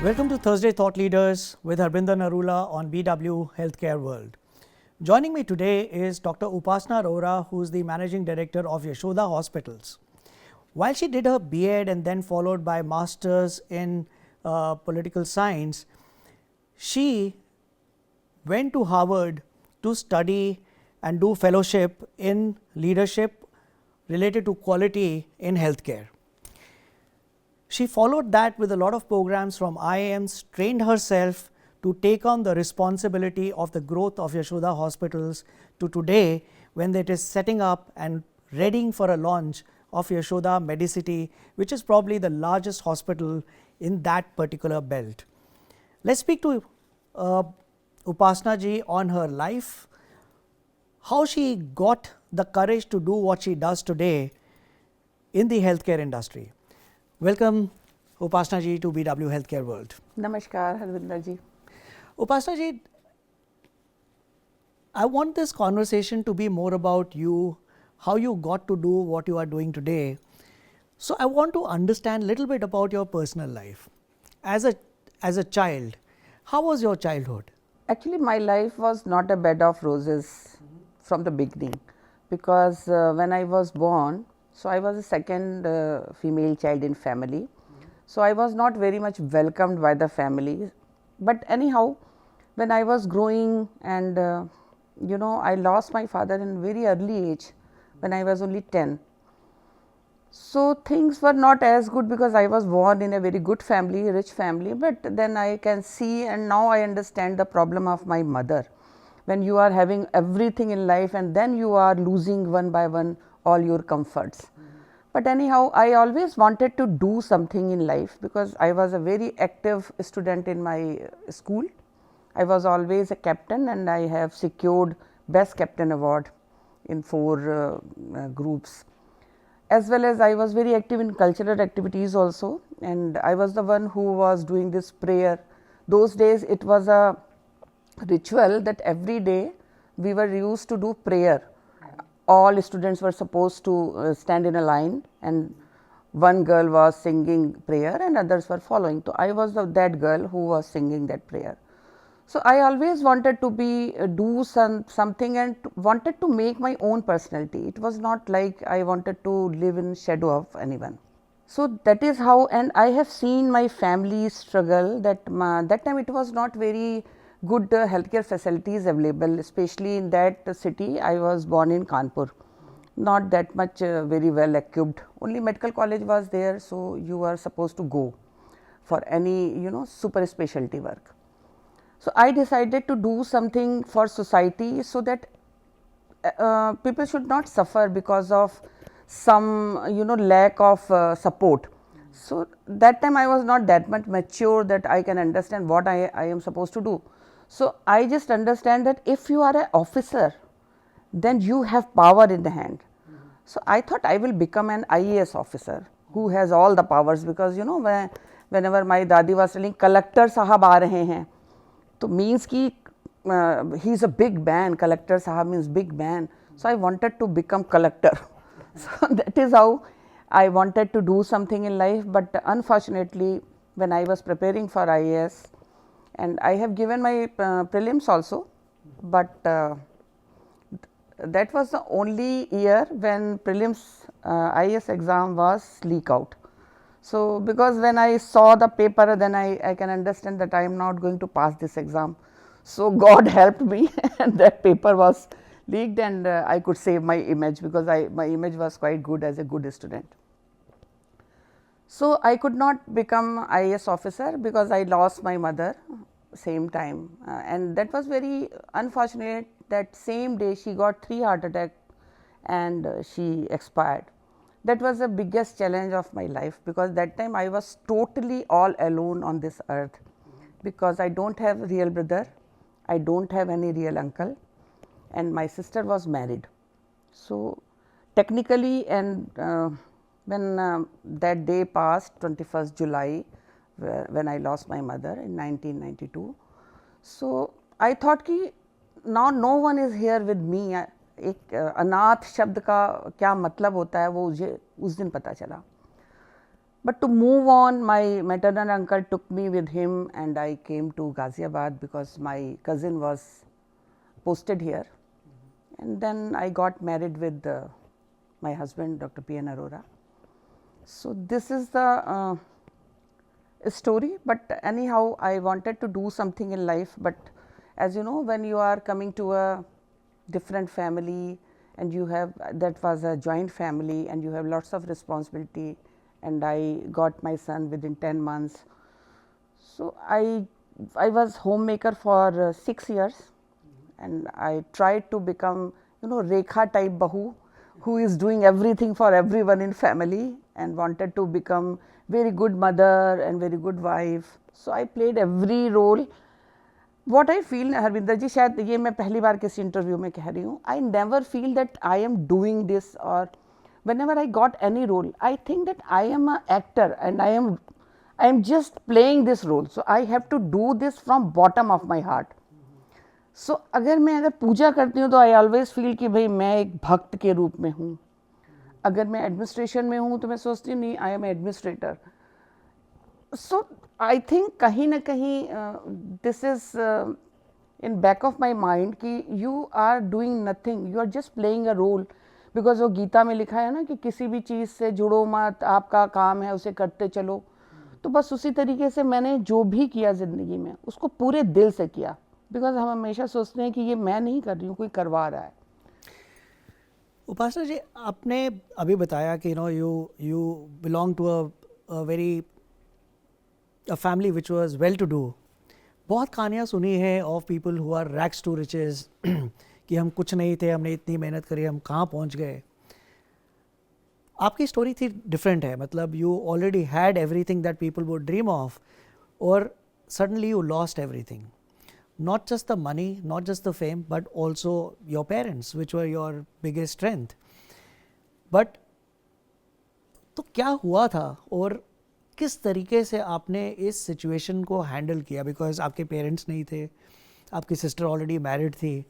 Welcome to Thursday Thought Leaders with Harbinda Narula on BW Healthcare World. Joining me today is Dr. Upasana Arora, who is the Managing Director of Yashoda Hospitals. While she did her B.Ed and then followed by Masters in Political Science, she went to Harvard to study and do fellowship in leadership related to quality in healthcare. She followed that with a lot of programs from IIMs, trained herself to take on the responsibility of the growth of Yashoda Hospitals to today, when it is setting up and readying for a launch of Yashoda Medicity, which is probably the largest hospital in that particular belt. Let's speak to Upasana ji on her life, how she got the courage to do what she does today in the healthcare industry. Welcome, Upasana ji, to BW Healthcare World. Namaskar, Harvinder ji. Upasana ji, I want this conversation to be more about you, how you got to do what you are doing today. So I want to understand a little bit about your personal life. As a child, how was your childhood? Actually, my life was not a bed of roses from the beginning, because when I was born, so I was the second female child in family. So I was not very much welcomed by the family. But anyhow, when I was growing and I lost my father in very early age, when I was only 10. So things were not as good, because I was born in a very good family, rich family, but then I can see and now I understand the problem of my mother. When you are having everything in life and then you are losing one by one all your comforts. But anyhow, I always wanted to do something in life, because I was a very active student in my school. I was always a captain and I have secured best captain award in 4 groups. As well as I was very active in cultural activities also, and I was the one who was doing this prayer. Those days it was a ritual that every day we were used to do prayer. All students were supposed to stand in a line, and one girl was singing prayer and others were following. So I was that girl who was singing that prayer. So I always wanted to be do something and wanted to make my own personality. It was not like I wanted to live in shadow of anyone. So that is how, and I have seen my family struggle. That time it was not very good healthcare facilities available, especially in that city. I was born in Kanpur, not that much very well equipped. Only medical college was there, so you were supposed to go for any super specialty work. So I decided to do something for society, so that people should not suffer because of some lack of support. So that time I was not that much mature that I can understand what I am supposed to do. So I just understand that if you are an officer, then you have power in the hand. So I thought I will become an IAS officer who has all the powers, because whenever my dadi was telling collector sahab aa rahe hain, to means ki he is a big man, collector sahab means big man. So I wanted to become collector. So that is how I wanted to do something in life, but unfortunately when I was preparing for IAS, and I have given my prelims also, but that was the only year when prelims IAS exam was leak out. So because when I saw the paper, then I can understand that I am not going to pass this exam. So God helped me and that paper was leaked, and I could save my image, because my image was quite good as a good student. So I could not become IAS officer because I lost my mother same time, and that was very unfortunate. That same day she got 3 heart attack and she expired. That was the biggest challenge of my life, because that time I was totally all alone on this earth, because I don't have a real brother, I don't have any real uncle, and my sister was married. So technically, and when that day passed, 21st July, when I lost my mother in 1992. So I thought कि now no one is here with me. एक अनाथ शब्द का क्या मतलब होता है वो मुझे उस दिन पता चला. But to move on, my maternal uncle took me with him and I came to Ghaziabad because my cousin was posted here. And then I got married with my husband, Dr. P.N. Arora. So this is the story, but anyhow, I wanted to do something in life. But as you know, when you are coming to a different family and you have, that was a joint family and you have lots of responsibility, and I got my son within 10 months. So I was homemaker for 6 years, and I tried to become, Rekha type bahu, who is doing everything for everyone in family, and wanted to become very good mother and very good wife. So I played every role. What I feel, Harvinder जी, शायद ये मैं पहली बार किसी interview में कह रही हूँ, I never feel that I am doing this, or whenever I got any role, I think that I am an actor and I am just playing this role. So I have to do this from bottom of my heart. So अगर पूजा करती हूँ तो I always feel कि भाई मैं एक भक्त के रूप में हूँ. अगर मैं एडमिनिस्ट्रेशन में हूँ तो मैं सोचती हूँ नहीं, I am administrator. So I think कहीं ना कहीं this is in back of my mind कि you are doing nothing, you are just playing a role. Because वो गीता में लिखा है ना कि किसी भी चीज़ से जुड़ो मत, आपका काम है उसे करते चलो. तो बस उसी तरीके से मैंने जो भी किया ज़िंदगी में उसको पूरे दिल से किया. बिकॉज हम हमेशा सोचते हैं कि ये मैं नहीं कर रही हूँ, कोई करवा रहा है. उपासना जी, आपने अभी बताया कि you belong to a very family which was well to do. बहुत कहानियाँ सुनी है of people who are rags to riches कि हम कुछ नहीं थे, हमने इतनी मेहनत करी, हम कहाँ पहुँच गए. आपकी स्टोरी थी डिफरेंट है. मतलब you already had everything that people would dream of, और suddenly you lost everything. Not just the money, not just the fame, but also your parents, which were your biggest strength. But तो क्या हुआ था और किस तरीके से आपने इस सिचुएशन को हैंडल किया? बिकॉज आपके पेरेंट्स नहीं थे, आपकी सिस्टर ऑलरेडी मैरिड थी.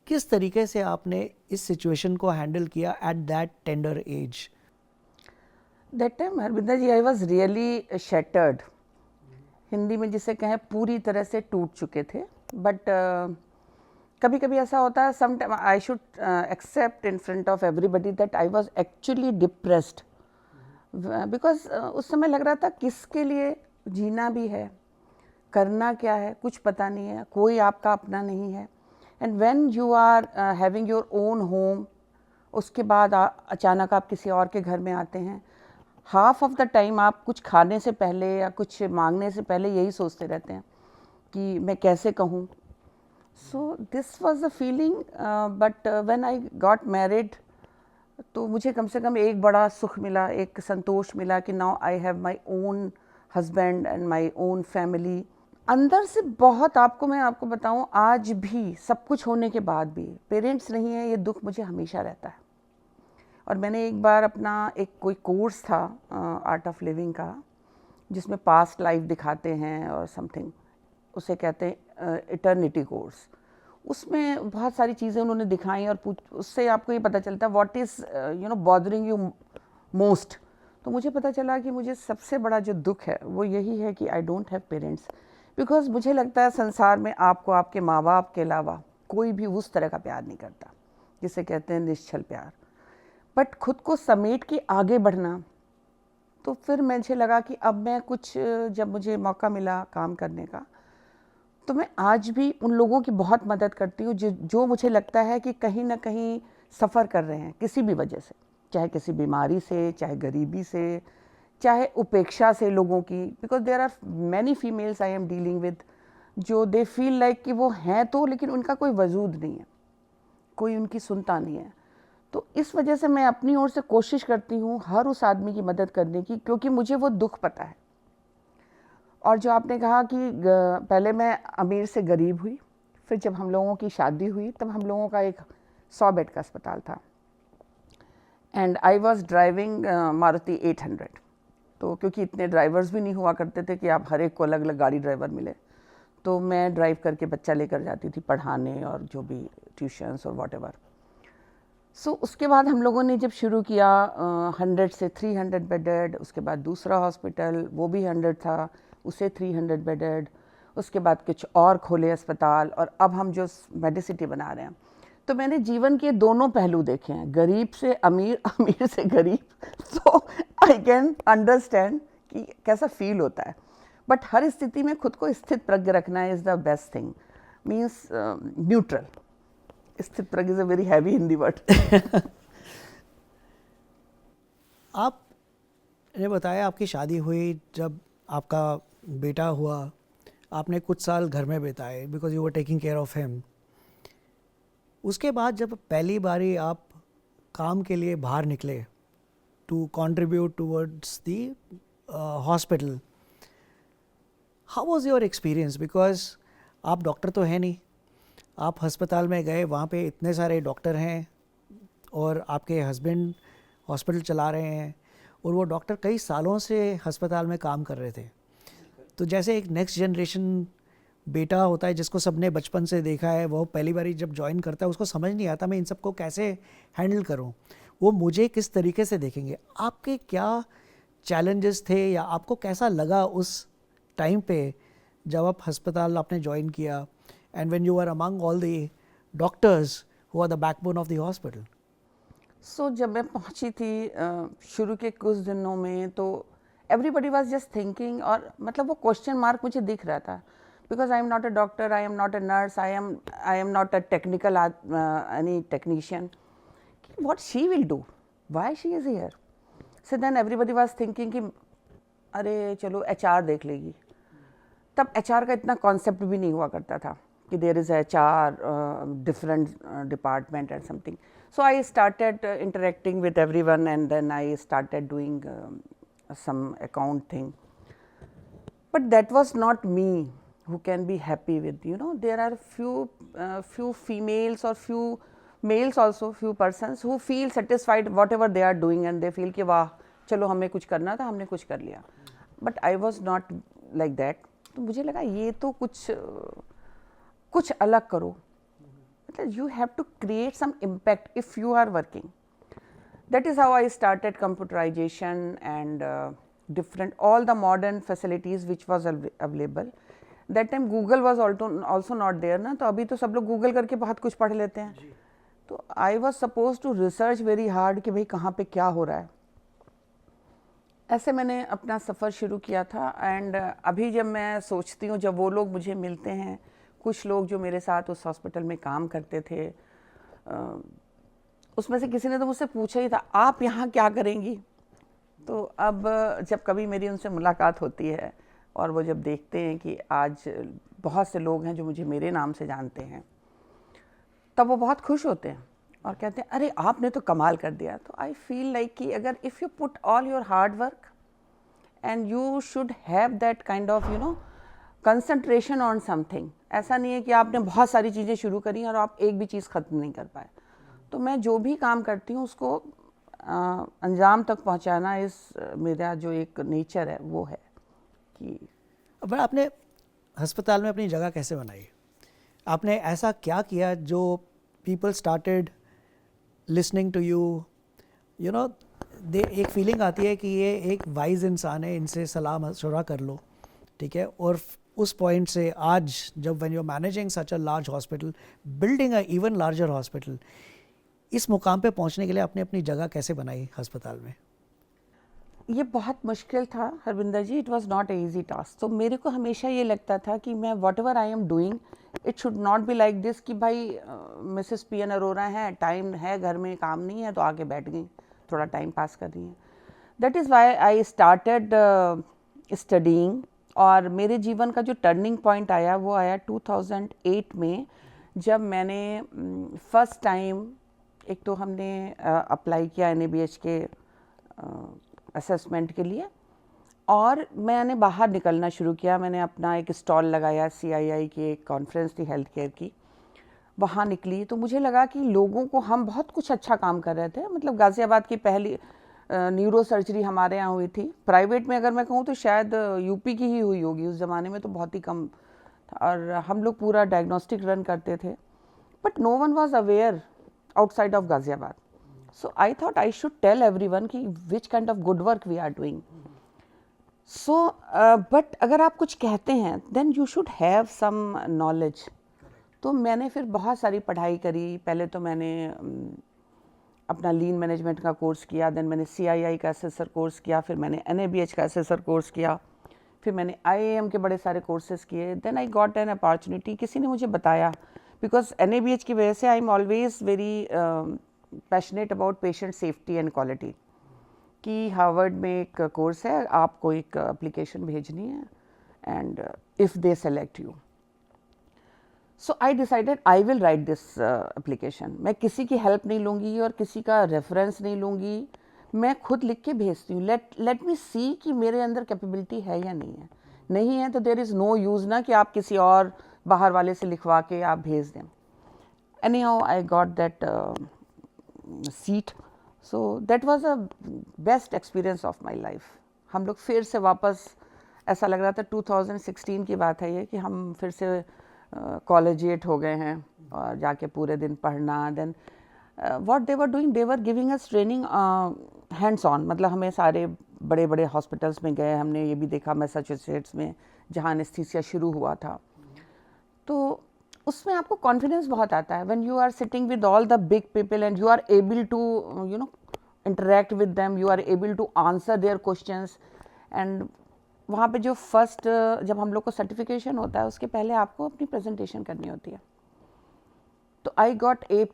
किस तरीके से आपने इस सिचुएशन को हैंडल किया at that tender age? That time Harvinder ji, I was really shattered. Hindi में जिसे कहें पूरी तरह से टूट चुके थे. बट कभी कभी ऐसा होता है, some time I should accept in front of everybody that I was actually depressed. Because उस समय लग रहा था किसके लिए जीना भी है, करना क्या है, कुछ पता नहीं है, कोई आपका अपना नहीं है. And when you are having your own home, उसके बाद अचानक आप किसी और के घर में आते हैं. हाफ ऑफ द टाइम आप कुछ खाने से पहले या कुछ मांगने से पहले यही सोचते रहते हैं कि मैं कैसे कहूँ. So this was the feeling. But when I got married तो मुझे कम से कम एक बड़ा सुख मिला, एक संतोष मिला कि now I have my own husband and my own family. अंदर से बहुत, मैं आपको बताऊं, आज भी सब कुछ होने के बाद भी पेरेंट्स नहीं है, ये दुख मुझे हमेशा रहता है. और मैंने एक बार अपना कोई कोर्स था आर्ट ऑफ लिविंग का, जिसमें पास्ट लाइफ दिखाते हैं और समथिंग, उसे कहते हैं इटर्निटी कोर्स. उसमें बहुत सारी चीज़ें उन्होंने दिखाई और उससे आपको ये पता चलता है what is bothering you most. तो मुझे पता चला कि मुझे सबसे बड़ा जो दुख है वो यही है कि I don't have parents. Because मुझे लगता है संसार में आपको आपके माँ बाप के अलावा कोई भी उस तरह का प्यार नहीं करता जिसे कहते हैं निश्चल प्यार. बट खुद को समेट के आगे बढ़ना, तो फिर मुझे लगा कि अब मैं कुछ, जब मुझे मौका मिला काम करने का, तो मैं आज भी उन लोगों की बहुत मदद करती हूँ जो मुझे लगता है कि कहीं ना कहीं सफ़र कर रहे हैं किसी भी वजह से, चाहे किसी बीमारी से, चाहे गरीबी से, चाहे उपेक्षा से लोगों की. Because there are many females I am dealing with जो दे फील लाइक कि वो हैं तो, लेकिन उनका कोई वजूद नहीं है, कोई उनकी सुनता नहीं है. तो इस वजह से मैं अपनी ओर से कोशिश करती हूँ हर उस आदमी की मदद करने की, क्योंकि मुझे वो दुख पता है. और जो आपने कहा कि पहले मैं अमीर से गरीब हुई, फिर जब हम लोगों की शादी हुई तब हम लोगों का एक 100 बेड का अस्पताल था. And I was driving Maruti 800. तो क्योंकि इतने ड्राइवर्स भी नहीं हुआ करते थे कि आप हर एक को अलग अलग गाड़ी ड्राइवर मिले, तो मैं ड्राइव करके बच्चा लेकर जाती थी पढ़ाने और जो भी ट्यूशन्स और वॉट एवर. सो उसके बाद हम लोगों ने जब शुरू किया 100 से 300 बेडेड, उसके बाद दूसरा हॉस्पिटल वो भी 100 था, उसे 300 बेडेड, उसके बाद कुछ और खोले अस्पताल, और अब हम जो मेडिसिटी बना रहे हैं। तो मैंने जीवन के दोनों पहलू देखे हैं, गरीब से अमीर, अमीर से गरीब। सो आई कैन अंडरस्टैंड कि कैसा फील होता है। बट हर स्थिति में खुद को स्थित प्रज्ञ रखना is the best thing, means neutral. स्थित प्रज्ञ is a very heavy Hindi word. आपने बताया आपकी शादी हुई, जब आपका बेटा हुआ आपने कुछ साल घर में बिताए because you were taking care of him. उसके बाद जब पहली बारी आप काम के लिए बाहर निकले to contribute towards the hospital, how was your experience? Because आप डॉक्टर तो हैं नहीं, आप अस्पताल में गए, वहाँ पे इतने सारे डॉक्टर हैं और आपके हस्बैंड हॉस्पिटल चला रहे हैं और वो डॉक्टर कई सालों से अस्पताल में काम कर रहे थे। तो जैसे एक नेक्स्ट जनरेशन बेटा होता है जिसको सबने बचपन से देखा है, वो पहली बारी जब ज्वाइन करता है उसको समझ नहीं आता मैं इन सबको कैसे हैंडल करूं, वो मुझे किस तरीके से देखेंगे। आपके क्या चैलेंजेस थे या आपको कैसा लगा उस टाइम पे जब आप अस्पताल आपने ज्वाइन किया, and when you are among all the doctors who are the backbone of the hospital? So जब मैं पहुंची थी शुरू के कुछ दिनों में, तो एवरीबडी वॉज जस्ट थिंकिंग, और मतलब वो क्वेश्चन मार्क मुझे दिख रहा था, because I am not a doctor, I am not a nurse, I am not a technical any technician, what she will do, why she is here. So then everybody was thinking कि अरे चलो HR देख लेगी। तब HR का इतना concept भी नहीं हुआ करता था कि there is HR different department and something. So I started interacting with everyone, and then I started doing some account thing. But that was not me who can be happy with. You know, there are few females or few males also, few persons who feel satisfied whatever they are doing, and they feel कि वाह चलो हमें कुछ करना था, हमने कुछ कर लिया. But I was not like that. तो मुझे लगा ये तो कुछ अलग करो. You have to create some impact if you are working. That is how I started computerization and different all the modern facilities which was available. That time Google was also not there ना, तो अभी तो सब लोग Google करके बहुत कुछ पढ़ लेते हैं. तो I was supposed to research very hard कि भाई कहाँ पे क्या हो रहा है. ऐसे मैंने अपना सफ़र शुरू किया था. एंड अभी जब मैं सोचती हूँ, जब वो लोग मुझे मिलते हैं, कुछ लोग जो मेरे साथ उस हॉस्पिटल में काम करते थे, उसमें से किसी ने तो मुझसे पूछा ही था आप यहाँ क्या करेंगी. तो अब जब कभी मेरी उनसे मुलाकात होती है और वो जब देखते हैं कि आज बहुत से लोग हैं जो मुझे मेरे नाम से जानते हैं, तब वो बहुत खुश होते हैं और कहते हैं अरे आपने तो कमाल कर दिया. तो आई फील लाइक कि अगर if you put all your hard work and you should have that kind of concentration on something. ऐसा नहीं है कि आपने बहुत सारी चीज़ें शुरू करी और आप एक भी चीज़ ख़त्म नहीं कर पाए. तो मैं जो भी काम करती हूँ उसको अंजाम तक पहुँचाना इस मेरा जो एक नेचर है वो है कि. अब आपने अस्पताल में अपनी जगह कैसे बनाई? आपने ऐसा क्या किया जो people started listening to you, you know, they एक फीलिंग आती है कि ये एक वाइज इंसान है, इनसे सलाह मशवरा कर लो, ठीक है. और उस पॉइंट से आज जब when you are managing such a large hospital, building a even larger hospital, इस मुकाम पे पहुंचने के लिए आपने अपनी जगह कैसे बनाई अस्पताल में? ये बहुत मुश्किल था Harvinder ji. It was not a easy task. तो मेरे को हमेशा ये लगता था कि मैं whatever I am doing, it should not be like this कि भाई मिसेस PN अरोरा हैं, टाइम है, घर में काम नहीं है तो आके बैठ गई, थोड़ा टाइम पास कर रही हैं. That is Y I started studying. और मेरे जीवन का जो टर्निंग पॉइंट आया वो आया 2008 में, जब मैंने फर्स्ट टाइम, एक तो हमने अप्लाई किया NABH के असेसमेंट के लिए, और मैंने बाहर निकलना शुरू किया. मैंने अपना एक स्टॉल लगाया, CII की एक कॉन्फ्रेंस थी हेल्थ केयर की, वहाँ निकली. तो मुझे लगा कि लोगों को हम बहुत कुछ अच्छा काम कर रहे थे. मतलब गाज़ियाबाद की पहली न्यूरो सर्जरी हमारे यहाँ हुई थी. प्राइवेट में अगर मैं कहूँ तो शायद UP की ही हुई होगी, उस ज़माने में तो बहुत ही कम था. और हम लोग पूरा डायग्नोस्टिक रन करते थे. But no one was aware outside of Ghaziabad. So I thought I should tell everyone कि which kind of good work we are doing. So but अगर आप कुछ कहते हैं then you should have some knowledge. तो मैंने फिर बहुत सारी पढ़ाई करी. पहले तो मैंने अपना लीन मैनेजमेंट का कोर्स किया, देन मैंने CII का असेसर कोर्स किया, फिर मैंने NABH का असेसर कोर्स किया, फिर मैंने IAM के बड़े सारे कोर्सेज किए. Then I got an opportunity. किसी ने मुझे बताया, बिकॉज NABH की वजह से I am always very passionate about patient safety and quality, कि हार्वर्ड में एक कोर्स है, आपको एक एप्लीकेशन भेजनी है and if they select you. So I decided I will write this application. मैं किसी की हेल्प नहीं लूँगी और किसी का रेफरेंस नहीं लूँगी, मैं खुद लिख के भेजती हूँ. लेट मी सी कि मेरे अंदर कैपेबिलिटी है या नहीं है. नहीं है तो देर इज़ नो यूज़ ना कि आप किसी और बाहर वाले से लिखवा के आप भेज दें. Any how I got that seat. So that was a best experience of my life. हम लोग फिर से वापस, ऐसा लग रहा था 2016 की बात है ये, कि हम फिर से कॉलेजिएट हो गए हैं और जाके पूरे दिन पढ़ना. Then what they were doing, they were giving us training hands on. मतलब हमें सारे बड़े बड़े हॉस्पिटल्स में गए, हमने ये भी देखा मैसाचुसेट्स में जहाँ एनेस्थीसिया शुरू हुआ था. तो उसमें आपको कॉन्फिडेंस बहुत आता है when you are sitting with all the big people and you are able to you know interact with them, you are able to answer their questions. And वहाँ पे जो फर्स्ट, जब हम लोग को सर्टिफिकेशन होता है उसके पहले आपको अपनी प्रेजेंटेशन करनी होती है. तो आई गॉट A+,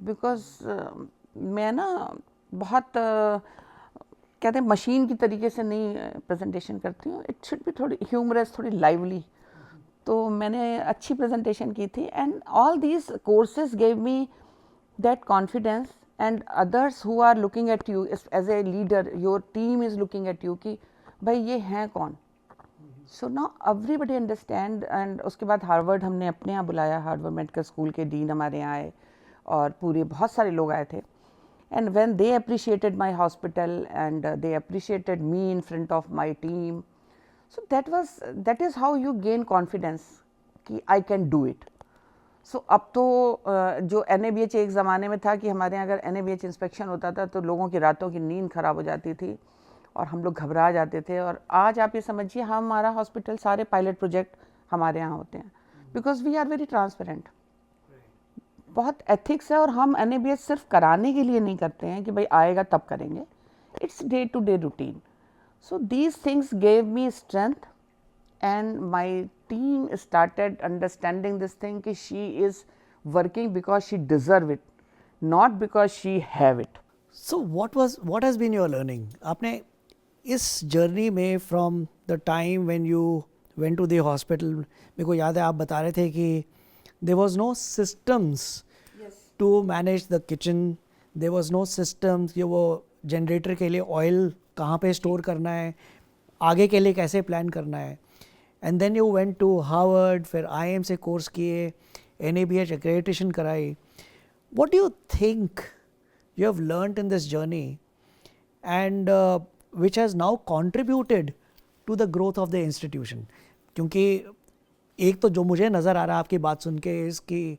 बिकॉज मैं ना बहुत कहते हैं मशीन की तरीके से नहीं प्रेजेंटेशन करती हूँ. इट शुड बी थोड़ी ह्यूमरस, थोड़ी लाइवली. तो मैंने अच्छी प्रेजेंटेशन की थी and all these courses gave me that confidence. And others who are looking at you as a leader, your team is looking at you कि भाई ये हैं कौन. So now everybody understand. And उसके बाद हार्वर्ड हमने अपने यहाँ बुलाया, हार्वर्ड मेडिकल स्कूल के डीन हमारे यहाँ आए और पूरे बहुत सारे लोग आए थे. And when they appreciated my hospital and they appreciated me in front of my team, so that is how you gain confidence कि आई कैन डू इट. सो अब तो जो NABH एक ज़माने में था कि हमारे यहाँ अगर NABH इंस्पेक्शन होता था तो लोगों की रातों की नींद ख़राब हो जाती थी और हम लोग घबरा जाते थे. और आज आप ये समझिए, हमारा हॉस्पिटल सारे पायलट प्रोजेक्ट हमारे यहाँ होते हैं, because we are very transparent. बहुत एथिक्स है. और हम NABH सिर्फ कराने के लिए नहीं करते हैं कि भाई आएगा तब करेंगे. It's day to day routine. So these things gave me strength and my team started understanding this thing कि she is working because she deserve it, not because she have it. So what has been your learning? आपने इस journey में from the time when you went to the hospital, मेरे को याद है आप बता रहे थे कि there was no systems to manage the kitchen, there was no systems कि वो जनरेटर के लिए ऑयल कहाँ पे स्टोर करना है, आगे के लिए कैसे प्लान करना है. And then you went to Harvard, फिर IIM से कोर्स किए, NABH एक्रेडिटेशन कराई. What do you think you have learnt in this journey and which has now contributed to the growth of the institution? क्योंकि एक तो जो मुझे नज़र आ रहा है आपकी बात सुन के इस कि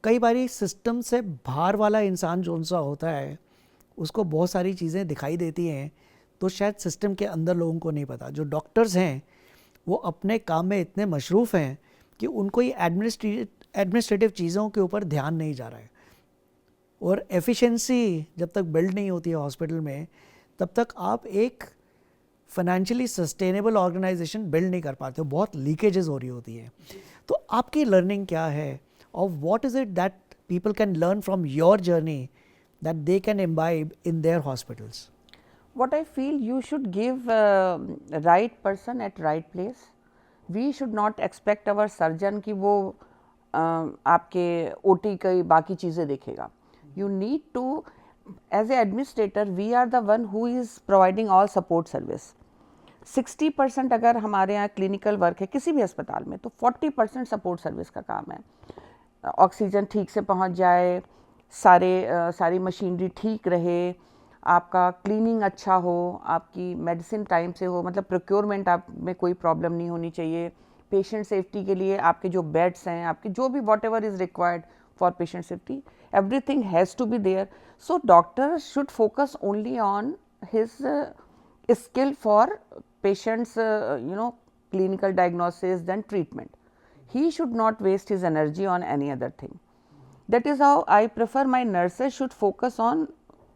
कई बारी सिस्टम से बाहर वाला इंसान जो सा होता है उसको बहुत सारी चीज़ें दिखाई देती हैं, तो शायद सिस्टम के अंदर लोगों को नहीं पता. जो डॉक्टर्स हैं वो अपने काम में इतने मशरूफ़ हैं कि उनको ये एडमिनिस्ट्रेटिव चीज़ों के ऊपर ध्यान नहीं जा रहा है. और एफिशिएंसी जब तक बिल्ड नहीं होती है हॉस्पिटल में, तब तक आप एक फाइनेंशियली सस्टेनेबल ऑर्गेनाइजेशन बिल्ड नहीं कर पाते हो. बहुत लीकेजेस हो रही होती हैं. तो आपकी लर्निंग क्या है और what is it that people can learn from your journey that they can imbibe in their hospitals? What I feel, you should give right person at right place. We should not expect our surgeon कि वो आपके OT की बाकी चीज़ें देखेगा. You need to, as a administrator, we are the one who is providing all support service. 60% अगर हमारे यहाँ क्लिनिकल वर्क है किसी भी अस्पताल में, तो 40% सपोर्ट सर्विस का काम है. ऑक्सीजन ठीक से पहुँच जाए, सारी मशीनरी ठीक रहे, आपका क्लीनिंग अच्छा हो, आपकी मेडिसिन टाइम से हो, मतलब प्रोक्योरमेंट आप में कोई प्रॉब्लम नहीं होनी चाहिए. पेशेंट सेफ्टी के लिए आपके जो बेड्स हैं, आपके जो भी what ever is required, for patient safety. Everything has to be there. So doctor should focus only on his skill for patients, clinical diagnosis, then treatment. He should not waste his energy on any other thing. That is how I prefer my nurses should focus on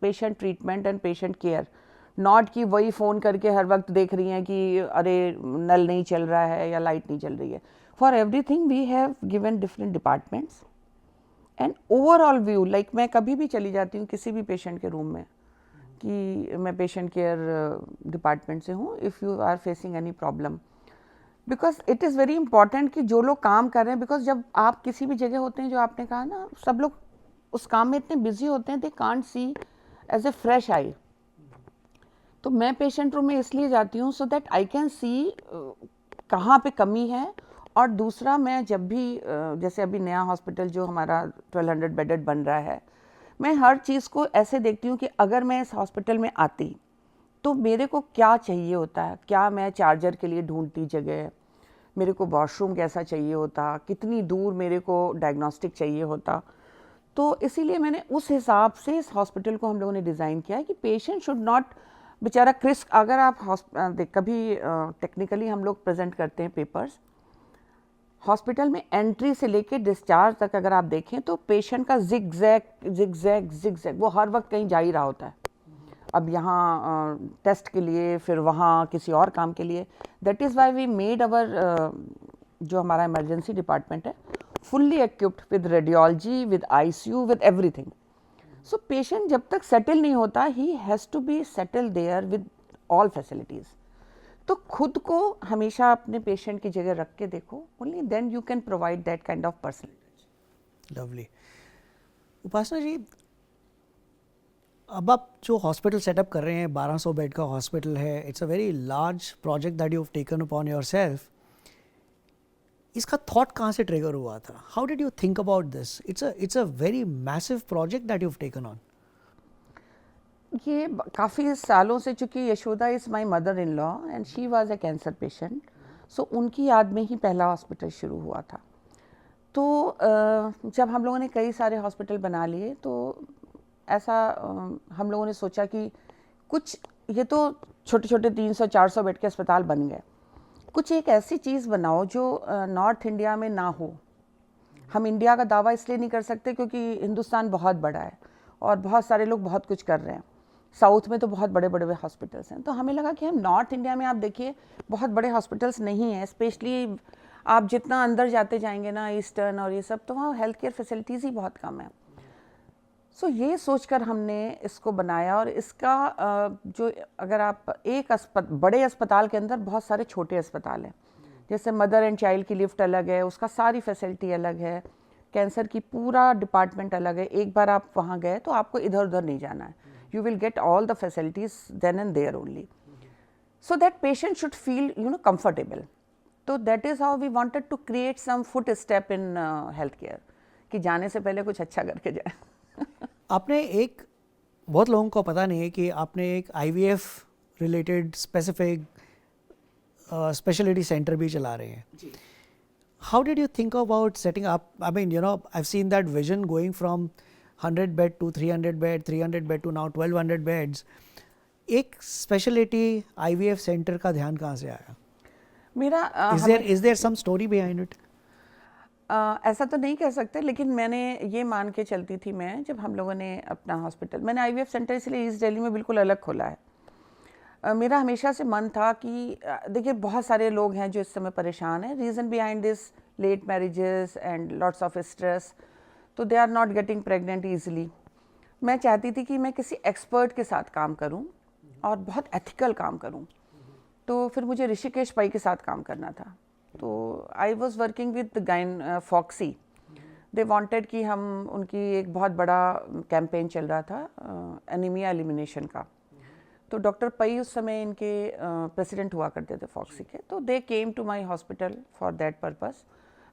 patient treatment and patient care. Not कि वही phone करके हर वक्त देख रही हैं कि अरे नल नहीं चल रहा है या लाइट नहीं चल रही है. For everything we have given different departments and overall view. Like मैं कभी भी चली जाती हूँ किसी भी पेशेंट के रूम में कि मैं पेशेंट केयर डिपार्टमेंट से हूँ. If you are facing any problem, because it is very important कि जो लोग काम कर रहे हैं, बिकॉज जब आप किसी भी जगह होते हैं, जो आपने कहा ना, सब लोग उस काम में इतने बिजी होते हैं, they can't see as a fresh eye. तो मैं पेशेंट रूम में इसलिए जाती हूँ so that I can see कहाँ पे कमी है. और दूसरा, मैं जब भी जैसे अभी नया हॉस्पिटल जो हमारा 1200 बेडेड बन रहा है, मैं हर चीज़ को ऐसे देखती हूँ कि अगर मैं इस हॉस्पिटल में आती तो मेरे को क्या चाहिए होता है. क्या मैं चार्जर के लिए ढूंढती जगह, मेरे को वॉशरूम कैसा चाहिए होता, कितनी दूर मेरे को डायग्नोस्टिक चाहिए होता. तो इसीलिए मैंने उस हिसाब से इस हॉस्पिटल को हम लोगों ने डिज़ाइन किया है कि पेशेंट शुड नॉट बेचारा क्रिस्क. अगर आप कभी टेक्निकली हम लोग प्रेजेंट करते हैं पेपर्स, हॉस्पिटल में एंट्री से लेके डिस्चार्ज तक अगर आप देखें तो पेशेंट का जिग-जैग वो हर वक्त कहीं जा ही रहा होता है. अब यहाँ टेस्ट के लिए, फिर वहाँ किसी और काम के लिए. That is why we made our जो हमारा इमरजेंसी डिपार्टमेंट है fully equipped with radiology, with ICU, with everything. So patient जब तक सेटल नहीं होता, he has to be settle there with all facilities. तो खुद को हमेशा अपने पेशेंट की जगह रख के देखो, only then you can provide that kind of person. Lovely. Upasana ji, अब आप जो हॉस्पिटल सेटअप कर रहे हैं, 1200 बेड का हॉस्पिटल है, it's a very large project that you have taken upon yourself. इसका थॉट कहाँ से ट्रिगर हुआ था? How did you think about this? It's a very massive project that you have taken on. ये काफ़ी सालों से, चूँकि Yashoda is my mother in law and she was a cancer patient, so उनकी याद में ही पहला हॉस्पिटल शुरू हुआ था. तो जब हम लोगों ने कई सारे हॉस्पिटल बना लिए, तो ऐसा हम लोगों ने सोचा कि कुछ, ये तो छोटे छोटे 300-400 बेड के अस्पताल बन गए, कुछ एक ऐसी चीज़ बनाओ जो नॉर्थ इंडिया में ना हो. हम इंडिया का दावा इसलिए नहीं कर सकते क्योंकि हिंदुस्तान बहुत बड़ा है और बहुत सारे लोग बहुत कुछ कर रहे हैं. साउथ में तो बहुत बड़े बड़े हॉस्पिटल्स हैं. तो हमें लगा कि हम नॉर्थ इंडिया में, आप देखिए, बहुत बड़े हॉस्पिटल्स नहीं हैं. स्पेशली आप जितना अंदर जाते जाएंगे ना, ईस्टर्न और ये सब, तो वहाँ हेल्थ केयर फैसिलिटीज़ ही बहुत कम है. सो ये सोचकर हमने इसको बनाया. और इसका जो, अगर आप एक बड़े अस्पताल के अंदर बहुत सारे छोटे अस्पताल हैं, जैसे मदर एंड चाइल्ड की लिफ्ट अलग है, उसका सारी फैसिलिटी अलग है, कैंसर की पूरा डिपार्टमेंट अलग है. एक बार आप वहाँ गए तो आपको इधर उधर नहीं जाना है. You will get all the facilities then and there only, so that patient should feel comfortable. So that is how we wanted to create some footstep in healthcare, कि जाने से पहले कुछ अच्छा करके जाए. आपने एक, बहुत लोगों को पता नहीं है कि आपने एक IVF related specific speciality centre भी चला रहे हैं. How did you think about setting up? I mean, I've seen that vision going from 100 bed to 300 bed, 300 bed to now 1200 beds. एक स्पेशलिटी IVF सेंटर का ध्यान कहाँ से आया? मेरा is there some story behind it? ऐसा तो नहीं कह सकते, लेकिन मैंने ये मान के चलती थी मैं, जब हम लोगों ने अपना हॉस्पिटल, मैंने IVF सेंटर इसलिए ईस्ट दिल्ली में बिल्कुल अलग खोला है. मेरा हमेशा से मन था कि देखिए, बहुत सारे लोग हैं जो इस समय परेशान हैं. Reason behind this late marriages and lots of stress, तो they are not getting pregnant easily. मैं चाहती थी कि मैं किसी एक्सपर्ट के साथ काम करूं और बहुत एथिकल काम करूं. तो फिर मुझे ऋषिकेश पाई के साथ काम करना था. तो I was working with gyne foxy. They wanted कि हम, उनकी एक बहुत बड़ा कैंपेन चल रहा था एनीमिया एलिमिनेशन का. तो डॉक्टर पई उस समय इनके प्रेसिडेंट हुआ करते थे फॉक्सी के. तो they came to my hospital for that purpose.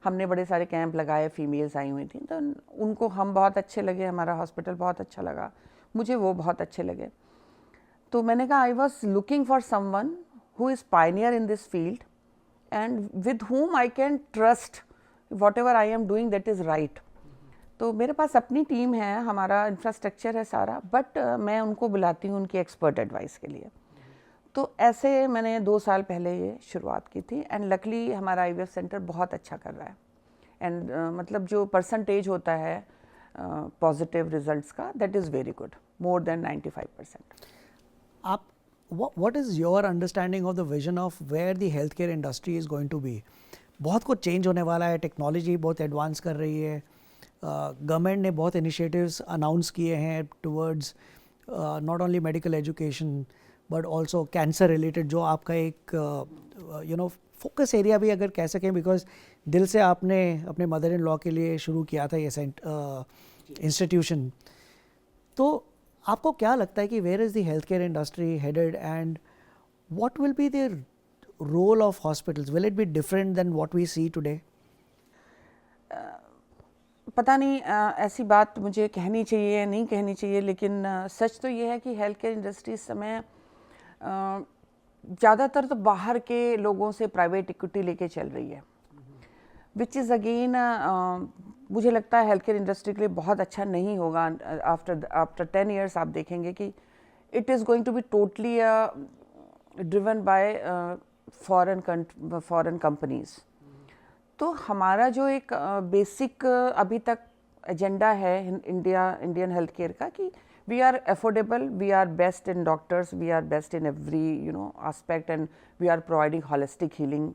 हमने बड़े सारे कैंप लगाए, फीमेल्स आई हुई थी, तो उनको हम बहुत अच्छे लगे, हमारा हॉस्पिटल बहुत अच्छा लगा, मुझे वो बहुत अच्छे लगे. तो मैंने कहा, I was looking for someone who is Pioneer in this field and with whom I can trust whatever I am doing that is right. तो मेरे पास अपनी टीम है, हमारा इंफ्रास्ट्रक्चर है सारा, बट मैं उनको बुलाती हूँ उनकी एक्सपर्ट एडवाइस के लिए। तो ऐसे मैंने 2 साल पहले ये शुरुआत की थी एंड लकली हमारा IVF सेंटर बहुत अच्छा कर रहा है एंड मतलब जो परसेंटेज होता है पॉजिटिव रिजल्ट्स का, that is very good, more than 95%। आप what is your understanding of the vision of where the healthcare industry is going to be? बहुत कुछ चेंज होने वाला है, टेक्नोलॉजी बहुत एडवांस कर रही है, गवर्नमेंट ने बहुत इनिशिएटिव्स अनाउंस किए हैं towards not only medical education but also cancer related, जो आपका एक फोकस एरिया भी अगर कह सकें, बिकॉज दिल से आपने अपने मदर इन लॉ के लिए शुरू किया था ये इंस्टीट्यूशन। तो आपको क्या लगता है कि where is the health care industry headed and what will be the role of hospitals? Will it be different than what we see today? पता नहीं ऐसी बात मुझे कहनी चाहिए या नहीं कहनी चाहिए, लेकिन सच तो ये है कि हेल्थ केयर इंडस्ट्री इस समय ज़्यादातर तो बाहर के लोगों से प्राइवेट इक्विटी लेके चल रही है, विच इज़ अगेन मुझे लगता है हेल्थ केयर इंडस्ट्री के लिए बहुत अच्छा नहीं होगा। आफ्टर 10 years आप देखेंगे कि it is going to be totally driven by foreign companies. तो हमारा जो एक बेसिक अभी तक एजेंडा है इंडियन हेल्थ केयर का कि we are affordable, we are best in doctors, we are best in every aspect and we are providing holistic healing,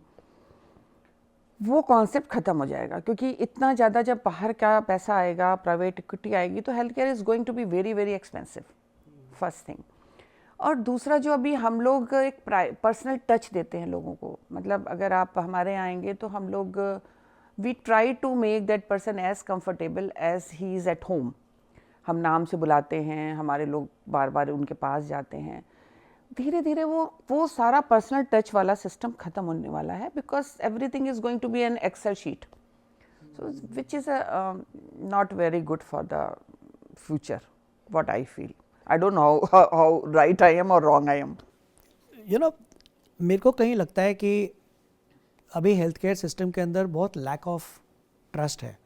वो कॉन्सेप्ट ख़त्म हो जाएगा। क्योंकि इतना ज़्यादा जब बाहर का पैसा आएगा, प्राइवेट इक्विटी आएगी, तो health care is going to be very very expensive, first thing. और दूसरा जो अभी हम लोग एक पर्सनल टच देते हैं लोगों को, मतलब अगर आप हमारे यहाँ आएंगे तो हम लोग we try to make that person as comfortable as he is at home. हम नाम से बुलाते हैं, हमारे लोग बार बार उनके पास जाते हैं। धीरे धीरे वो सारा पर्सनल टच वाला सिस्टम ख़त्म होने वाला है, because everything is going to be an Excel sheet, so which is not very good for the future, what I feel. I don't know how right I am or wrong I am. मेरे को कहीं लगता है कि अभी health care system के अंदर बहुत लैक ऑफ ट्रस्ट है।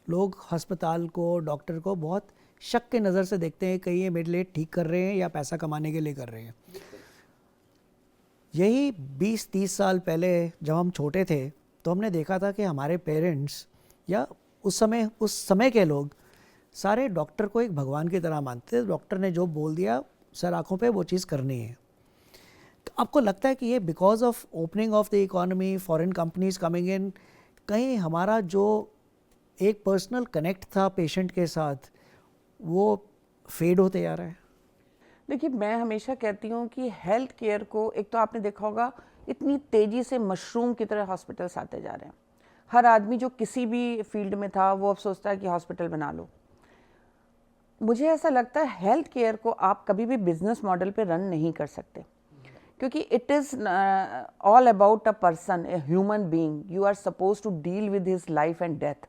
लोग अस्पताल को, डॉक्टर को बहुत शक के नज़र से देखते हैं, कहीं ये मेरे लिए ठीक कर रहे हैं या पैसा कमाने के लिए कर रहे हैं। यही 20-30 साल पहले जब हम छोटे थे तो हमने देखा था कि हमारे पेरेंट्स या उस समय के लोग सारे डॉक्टर को एक भगवान की तरह मानते थे। डॉक्टर ने जो बोल दिया सर आँखों पे वो चीज़ करनी है। तो आपको लगता है कि ये because of opening of the economy, foreign companies coming in, कहीं हमारा जो एक पर्सनल कनेक्ट था पेशेंट के साथ वो फेड होते जा रहा है? देखिए, मैं हमेशा कहती हूँ कि हेल्थ केयर को, एक तो आपने देखा होगा इतनी तेज़ी से मशरूम की तरह हॉस्पिटल्स आते जा रहे हैं। हर आदमी जो किसी भी फील्ड में था वो अब सोचता है कि हॉस्पिटल बना लो। मुझे ऐसा लगता है हेल्थ केयर को आप कभी भी बिजनेस मॉडल पे रन नहीं कर सकते, क्योंकि it is all about a person, a human being. You are suppose to deal with his life and death,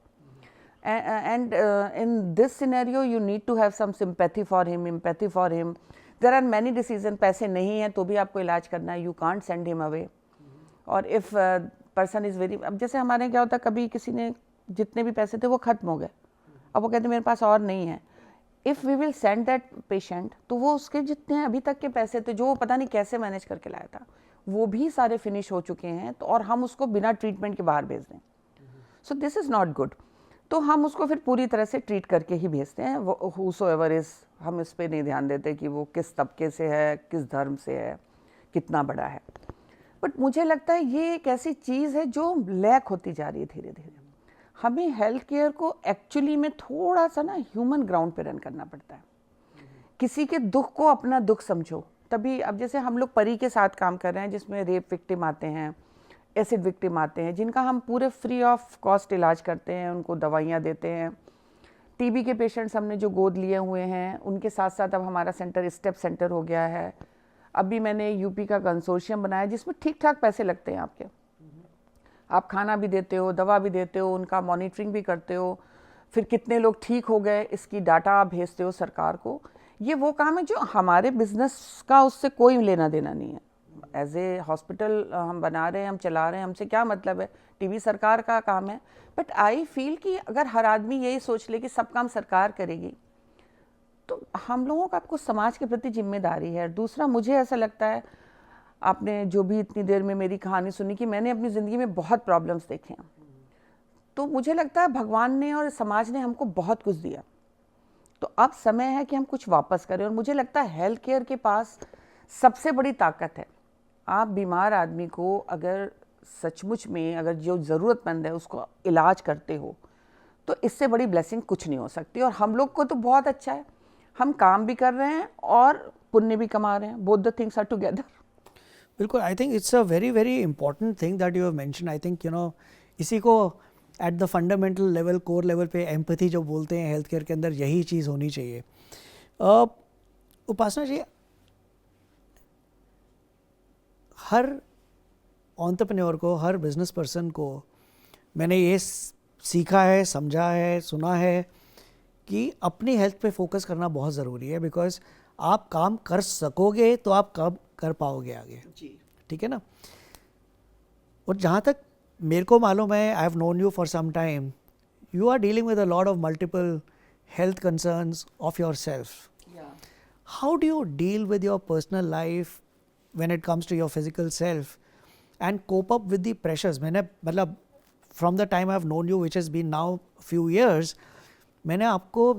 and in this scenario you need to have some sympathy for him, empathy for him. There are many decision, पैसे नहीं हैं तो भी आपको इलाज करना है, you can't send him away. और इफ़ पर्सन इज़ वेरी, अब जैसे हमारे यहाँ क्या होता है, कभी किसी ने जितने भी पैसे थे वो ख़त्म हो गए, अब वो कहते मेरे पास और नहीं है। If we will send that patient, तो वो उसके जितने अभी तक के पैसे थे जो वो पता नहीं कैसे मैनेज करके लाया था, वो भी सारे फिनिश हो चुके हैं, तो और हम उसको बिना ट्रीटमेंट के बाहर भेज दें, सो दिस इज़ नॉट गुड। तो हम उसको फिर पूरी तरह से ट्रीट करके ही भेजते हैं, वो हूसोएवर इज़। हम इस पर नहीं ध्यान देते कि वो किस तबके से है, किस धर्म से है, कितना बड़ा है। बट मुझे लगता है ये एक ऐसी चीज़ है जो लैक होती जा रही है धीरे धीरे। हमें हेल्थ केयर को एक्चुअली में थोड़ा सा ना ह्यूमन ग्राउंड पे रन करना पड़ता है। किसी के दुख को अपना दुख समझो, तभी। अब जैसे हम लोग परी के साथ काम कर रहे हैं, जिसमें रेप विक्टिम आते हैं, एसिड विक्टिम आते हैं, जिनका हम पूरे फ्री ऑफ कॉस्ट इलाज करते हैं, उनको दवाइयाँ देते हैं। टीबी के पेशेंट्स हमने जो गोद लिए हुए हैं, उनके साथ साथ अब हमारा सेंटर स्टेप सेंटर हो गया है। अभी मैंने यूपी का कंसोर्शियम बनाया जिसमें ठीक ठाक पैसे लगते हैं आपके, आप खाना भी देते हो, दवा भी देते हो, उनका मॉनिटरिंग भी करते हो, फिर कितने लोग ठीक हो गए इसकी डाटा आप भेजते हो सरकार को। ये वो काम है जो हमारे बिजनेस का उससे कोई लेना देना नहीं है। एज ए हॉस्पिटल हम बना रहे हैं, हम चला रहे हैं, हमसे क्या मतलब है, टीवी सरकार का काम है। बट आई फील कि अगर हर आदमी यही सोच ले कि सब काम सरकार करेगी, तो हम लोगों का आपको समाज के प्रति जिम्मेदारी है। दूसरा, मुझे ऐसा लगता है, आपने जो भी इतनी देर में मेरी कहानी सुनी, कि मैंने अपनी ज़िंदगी में बहुत प्रॉब्लम्स देखे हैं, तो मुझे लगता है भगवान ने और समाज ने हमको बहुत कुछ दिया, तो अब समय है कि हम कुछ वापस करें। और मुझे लगता है हेल्थ केयर के पास सबसे बड़ी ताकत है। आप बीमार आदमी को अगर सचमुच में, अगर जो ज़रूरतमंद है उसको इलाज करते हो, तो इससे बड़ी ब्लेसिंग कुछ नहीं हो सकती। और हम लोग को तो बहुत अच्छा है, हम काम भी कर रहे हैं और पुण्य भी कमा रहे हैं, both the things are together. बिल्कुल, I think it's a very very important thing that you have mention. I think इसी को at the fundamental level, core level पे एम्पैथी जो बोलते हैं हेल्थ केयर के अंदर, यही चीज़ होनी चाहिए। उपासना जी, हर एंटरप्रेन्योर को, हर बिजनेस पर्सन को मैंने ये सीखा है, समझा है, सुना है कि अपनी हेल्थ पे फोकस करना बहुत ज़रूरी है, बिकॉज आप काम कर सकोगे तो आप कब कर पाओगे आगे, ठीक है ना। और जहाँ तक मेरे को मालूम है, I have known you for some time, you are dealing with a lot of multiple health concerns of your self. How do you deal with your personal life when it comes to your physical self and cope up with the pressures? मैंने मतलब from the time I've known you, which has been now few years, मैंने आपको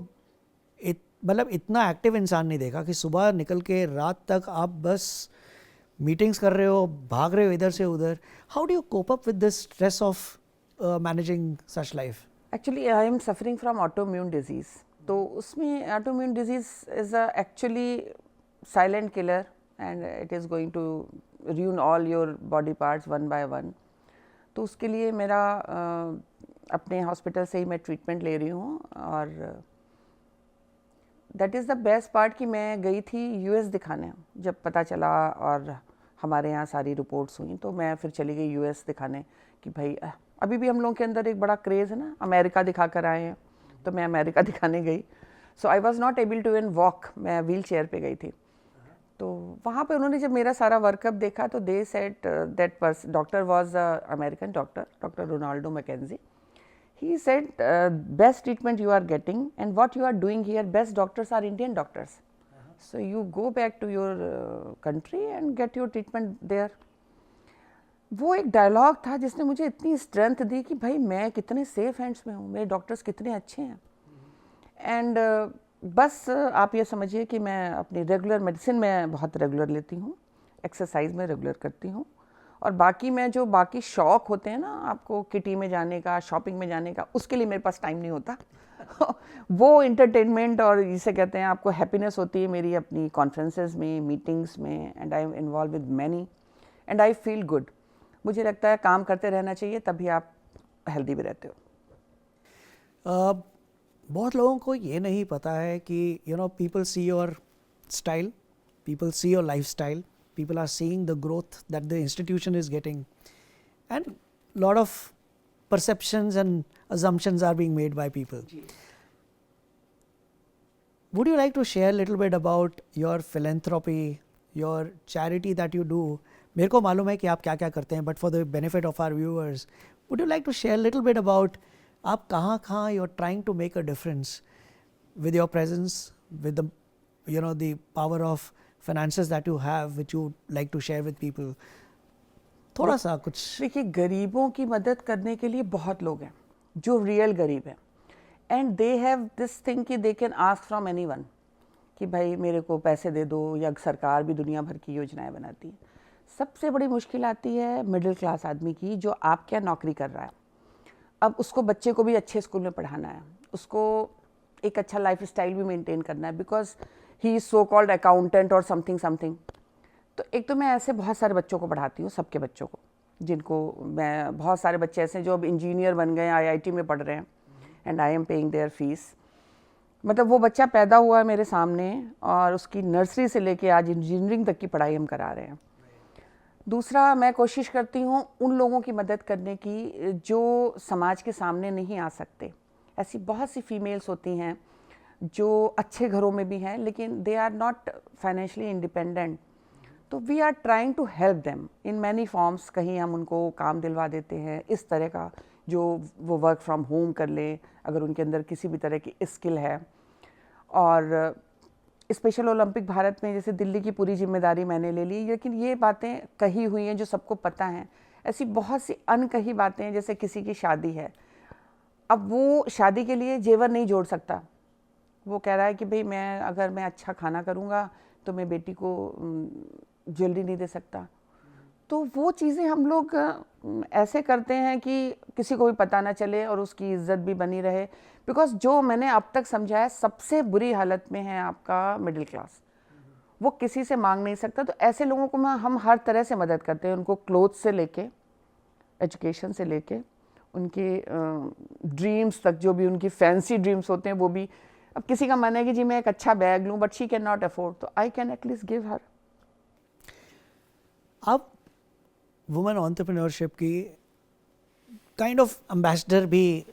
मतलब इतना active इंसान नहीं देखा कि सुबह निकल के रात तक आप बस मीटिंग्स कर रहे हो, भाग रहे हो इधर से उधर. How do you cope up with this stress of managing such life? Actually I am suffering from autoimmune disease, तो उसमें autoimmune disease is actually silent killer and it is going to ruin all your body parts one by one. तो उसके लिए मेरा अपने hospital से ही मैं treatment ले रही हूँ. और that is the best part कि मैं गई थी यूएस दिखाने, जब पता चला और हमारे यहाँ सारी रिपोर्ट्स हुई, तो मैं फिर चली गई यूएस दिखाने कि भाई अभी भी हम लोगों के अंदर एक बड़ा क्रेज़ है ना, अमेरिका दिखा कर आए हैं, तो मैं अमेरिका दिखाने गई. So I was not able to even walk, मैं व्हील चेयर पर गई थी. तो वहाँ पे उन्होंने जब मेरा सारा वर्कअप देखा, तो they said that doctor was American doctor, doctor Ronaldo McKenzie. He said, best treatment you are getting and what you are doing here, best doctors are Indian doctors. So you go back to your country and get your treatment there. वो एक dialogue था जिसने मुझे इतनी strength दी कि भाई मैं कितने सेफ हैंड्स में हूँ, मेरे डॉक्टर्स कितने अच्छे हैं. एंड बस आप ये समझिए कि मैं अपनी रेगुलर मेडिसिन में बहुत रेगुलर लेती हूँ, एक्सरसाइज में रेगुलर करती हूँ, और बाकी में जो बाकी शौक होते हैं ना, आपको किटी में जाने का, शॉपिंग में जाने का, उसके लिए मेरे पास टाइम नहीं होता. वो इंटरटेनमेंट और जिसे कहते हैं आपको हैप्पीनेस होती है मेरी अपनी कॉन्फ्रेंसेस में, मीटिंग्स में, and I am involve with many and I feel good. मुझे लगता है काम करते रहना चाहिए, तभी आप हेल्दी भी रहते हो. बहुत लोगों को ये नहीं पता है कि people see your style, people see your lifestyle, people are seeing the growth that the institution is getting, and lot of perceptions and assumptions are being made by people. Would you like to share a little bit about your philanthropy, your charity that you do? मेरे को मालूम है कि आप क्या क्या करते हैं, but for the benefit of our viewers, would you like to share a little bit about आप कहाँ you're trying to make a difference with your presence, with the the power of finances that you have, which you like to share with people? थोड़ा सा कुछ. देखिए, गरीबों की मदद करने के लिए बहुत लोग हैं जो रियल गरीब हैं, and they have this thing कि they can ask from anyone कि भाई मेरे को पैसे दे दो, या सरकार भी दुनिया भर की योजनाएं बनाती है. सबसे बड़ी मुश्किल आती है मिडिल क्लास आदमी की, जो आप क्या नौकरी कर रहा है. अब उसको बच्चे को भी अच्छे स्कूल में पढ़ाना है, उसको एक अच्छा लाइफ स्टाइल भी मेंटेन करना है, because he is so called accountant और समथिंग समथिंग. तो एक तो मैं ऐसे बहुत सारे बच्चों को पढ़ाती हूँ, सबके बच्चों को, जिनको मैं, बहुत सारे बच्चे ऐसे जो अब इंजीनियर बन गए, आईआईटी में पढ़ रहे हैं, and I am paying there fees. मतलब वो बच्चा पैदा हुआ है मेरे सामने, और उसकी नर्सरी से लेके आज इंजीनियरिंग तक की पढ़ाई हम करा रहे हैं. दूसरा, मैं कोशिश करती हूँ उन लोगों की मदद करने की जो समाज के सामने नहीं आ सकते. ऐसी बहुत सी फीमेल्स होती हैं जो अच्छे घरों में भी हैं, लेकिन they are not financially independent. तो we are trying to help them in many forms. कहीं हम उनको काम दिलवा देते हैं इस तरह का जो वो वर्क फ्रॉम होम कर लें अगर उनके अंदर किसी भी तरह की स्किल है. और स्पेशल ओलंपिक भारत में जैसे दिल्ली की पूरी जिम्मेदारी मैंने ले ली, लेकिन ये बातें कही हुई हैं जो सबको पता हैं. ऐसी बहुत सी अनकही बातें हैं, जैसे किसी की शादी है, अब वो शादी के लिए जेवर नहीं जोड़ सकता. वो कह रहा है कि भाई अगर मैं अच्छा खाना करूँगा तो मैं बेटी को ज्वेलरी नहीं दे सकता. तो वो चीज़ें हम लोग ऐसे करते हैं कि किसी को भी पता ना चले और उसकी इज्जत भी बनी रहे. बिकॉज जो मैंने अब तक समझा है, सबसे बुरी हालत में है आपका मिडिल क्लास. वो किसी से मांग नहीं सकता. तो ऐसे लोगों को हम हर तरह से मदद करते हैं, उनको क्लोथ से लेके एजुकेशन से लेके उनके ड्रीम्स तक, जो भी उनकी फैंसी ड्रीम्स होते हैं वो भी. अब किसी का मन है कि जी मैं एक अच्छा बैग लूँ but she can not afford, तो I can at least give her. आप वुमेन एंटरप्रेन्योरशिप की काइंड ऑफ एम्बेसडर भी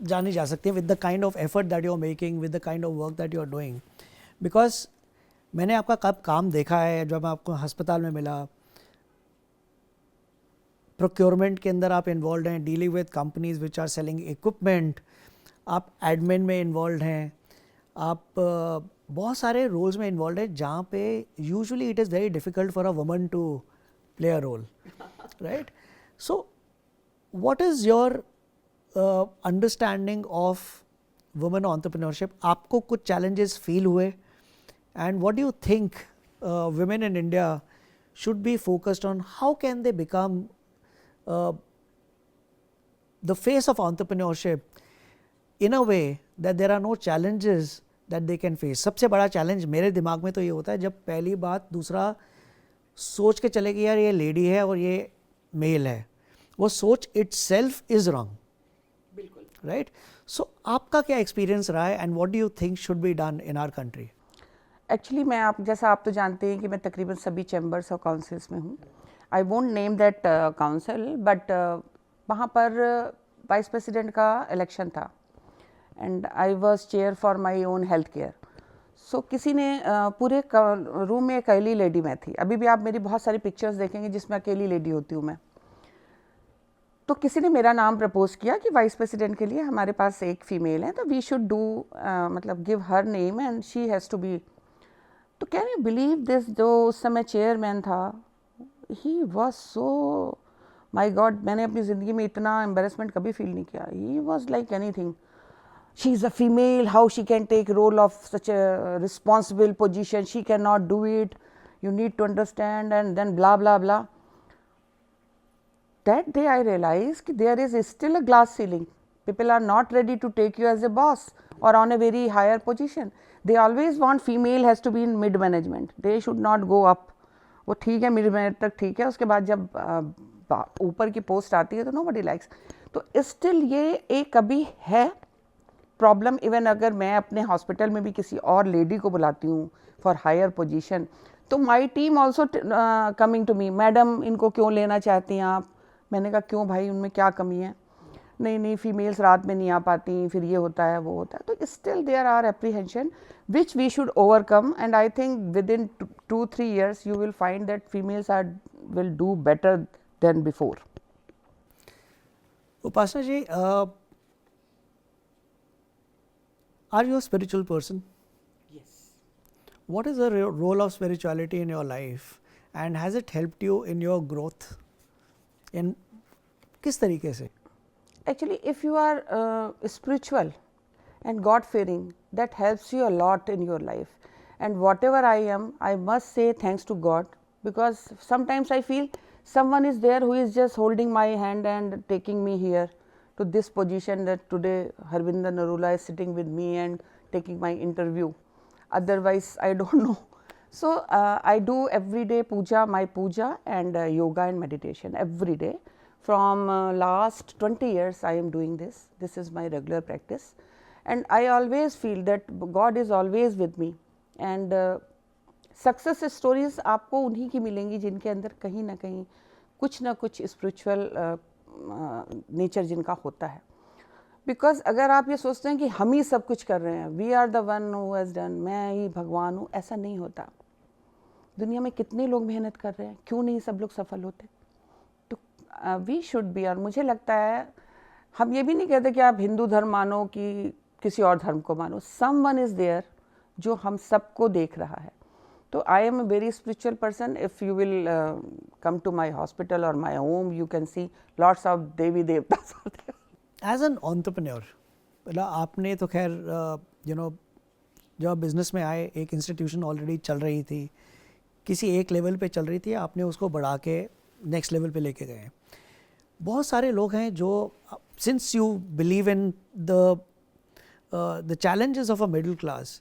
जानी जा सकती है with the kind of effort that you are making, with the kind of work that you are doing. Because मैंने आपका कब काम देखा है, जब मैं आपको अस्पताल में मिला, प्रोक्योरमेंट के अंदर आप इन्वॉल्व हैं, dealing with companies which are selling equipment, आप एडमिन में इन्वॉल्व हैं, आप बहुत सारे रोल्स में इन्वॉल्व हैं जहाँ पे usually it is very difficult for a woman to play a role, right? So what is your understanding of women entrepreneurship? आपको कुछ चैलेंजेस फील हुए, and what do you think women in India should be focused on? How can they become the face of entrepreneurship in a way that there are no challenges that they can face? सबसे बड़ा challenge मेरे दिमाग में तो ये होता है जब पहली बात दूसरा सोच के चले कि यार ये लेडी है और ये मेल है, वो सोच itself is wrong. बिल्कुल. राइट? सो आपका क्या एक्सपीरियंस रहा है, and what do you think should be done in our country? Actually मैं आप तो जानते हैं कि मैं तकरीबन सभी चैम्बर्स और काउंसिल्स में हूँ. I won't name that council, but वहाँ पर वाइस प्रेसिडेंट का इलेक्शन था and I was chair for my own health care. So किसी ने पूरे रूम में अकेली लेडी मैं थी. अभी भी आप मेरी बहुत सारी पिक्चर्स देखेंगे जिसमें अकेली लेडी होती हूँ मैं. तो किसी ने मेरा नाम प्रपोज किया कि वाइस प्रेसिडेंट के लिए हमारे पास एक फीमेल है, तो वी शुड डू मतलब give her name and she has to be. तो कैन यू बिलीव दिस, जो उस समय चेयरमैन था, he was so, my God, मैंने अपनी ज़िंदगी में इतना एम्बेरसमेंट कभी फील नहीं किया. He was like anything. She is a female, how she can take role of such a responsible position, she can not do it, you need to understand, and then blah blah blah. That day I realized that there is still a glass ceiling. People are not ready to take you as a boss or on a very higher position. They always want female has to be in mid management. They should not go up. वो ठीक है mid management तक ठीक है, उसके बाद जब ऊपर की पोस्ट आती है तो nobody likes. तो स्टिल ये एक अभी है प्रॉब्लम. इवन अगर मैं अपने हॉस्पिटल में भी किसी और लेडी को बुलाती हूँ फॉर हायर पोजीशन, तो my team also coming to me, madam इनको क्यों लेना चाहती हैं आप? मैंने कहा क्यों भाई, उनमें क्या कमी है? नहीं फीमेल्स रात में नहीं आ पाती, फिर ये होता है वो होता है. तो still there are apprehension which we should overcome, and I think within 2-3 years you will find that females will do better than before. Upasana ji, are you a spiritual person? Yes. What is the role of spirituality in your life, and has it helped you in your growth? In किस तरीके से? Actually, if you are spiritual and God fearing, that helps you a lot in your life. And whatever I am, I must say thanks to God, because sometimes I feel someone is there who is just holding my hand and taking me here to this position, that today Harvinder Narula is sitting with me and taking my interview. Otherwise, I don't know. So I do every day puja, my puja, and yoga and meditation every day. From last 20 years I am doing this. This is my regular practice, and I always feel that God is always with me. And success stories आपको उन्हीं की मिलेंगी जिनके अंदर कहीं ना कुछ spiritual nature जिनका होता है. बिकॉज अगर आप ये सोचते हैं कि हम ही सब कुछ कर रहे हैं, we are the one who has done, मैं ही भगवान हूँ, ऐसा नहीं होता. दुनिया में कितने लोग मेहनत कर रहे हैं, क्यों नहीं सब लोग सफल होते? तो वी शुड बी, और मुझे लगता है हम ये भी नहीं कहते कि आप हिंदू धर्म मानो कि किसी और धर्म को मानो, समवन इज देयर जो हम सबको देख रहा है। तो I am a very spiritual person. If you will come to my hospital और my home, you can see lots of देवी देवता. एज एन एंटरप्रेन्योर, मतलब आपने तो खैर जब आप बिजनेस में आए, एक इंस्टीट्यूशन ऑलरेडी चल रही थी, किसी एक लेवल पे चल रही थी, आपने उसको बढ़ा के नेक्स्ट लेवल पे लेके गए. बहुत सारे लोग हैं जो, since you believe in the challenges of a middle class,